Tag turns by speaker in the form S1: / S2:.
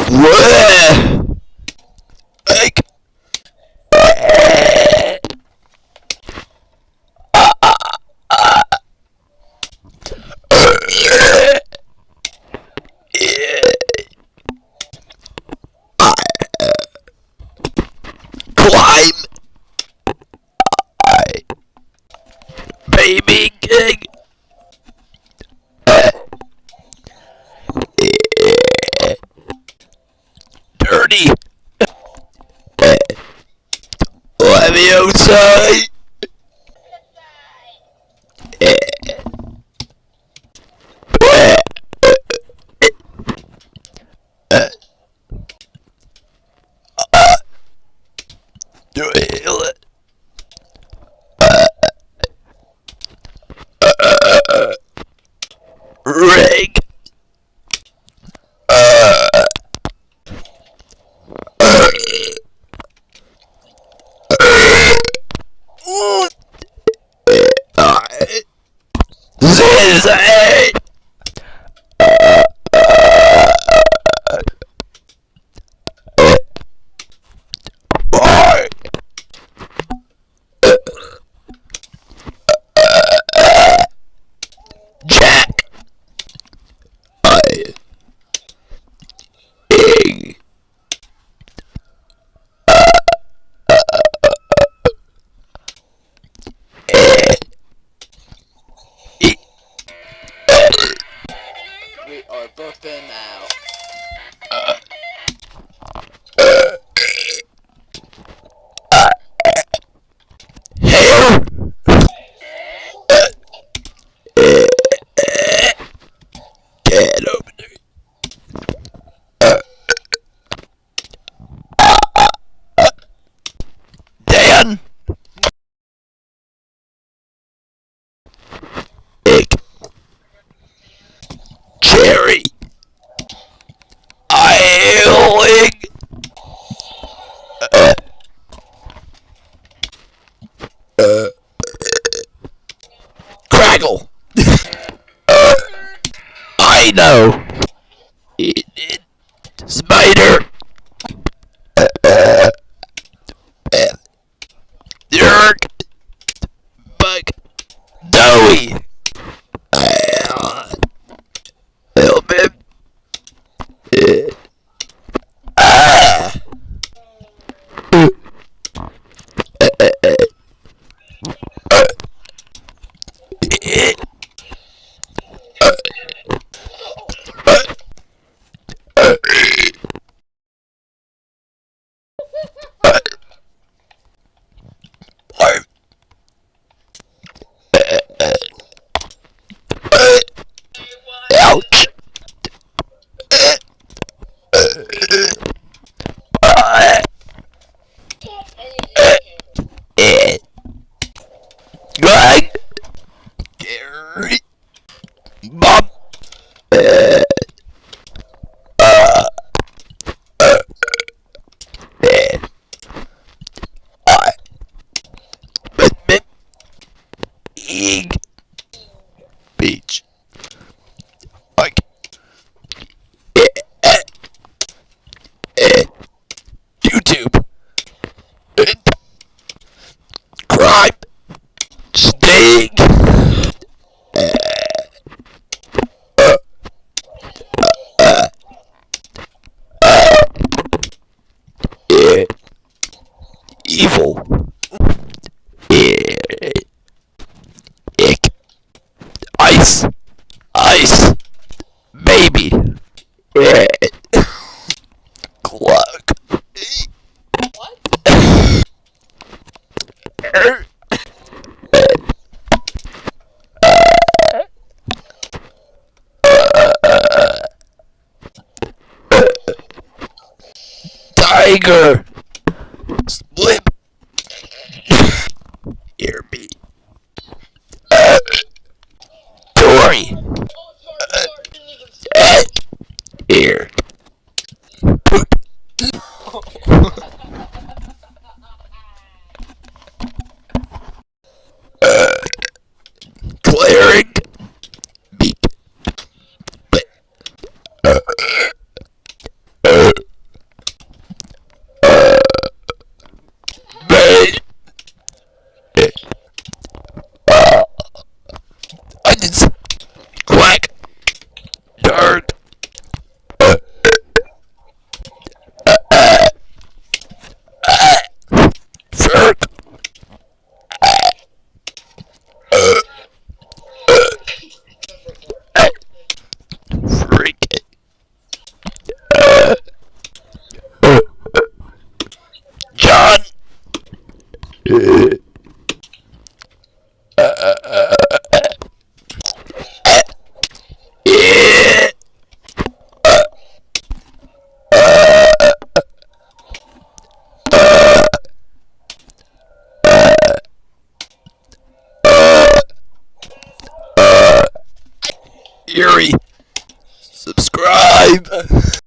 S1: Like, climb, baby king. Dirty. Let me outside. Do it. Rig. Zizzy. Jack.
S2: We are burping out.
S1: Hair. Get over there. Dan. Ick. Cherry. Ailing. Craggle. I know. Spider. Yerk. Bug. Doughy. Help him. Ouch. Greg. Gary. Bob. Eeg. Beach. Like. YouTube. Crime. Sting. Evil. Ick. Ice. Ice. Baby. Cluck. Tiger. Slip. Hear me. Dory. Here. Poop. Cleric. Beep. Babe. Onions. Quack. Dirt. Jerk. Freak. John. Yeah. Yuri. Subscribe.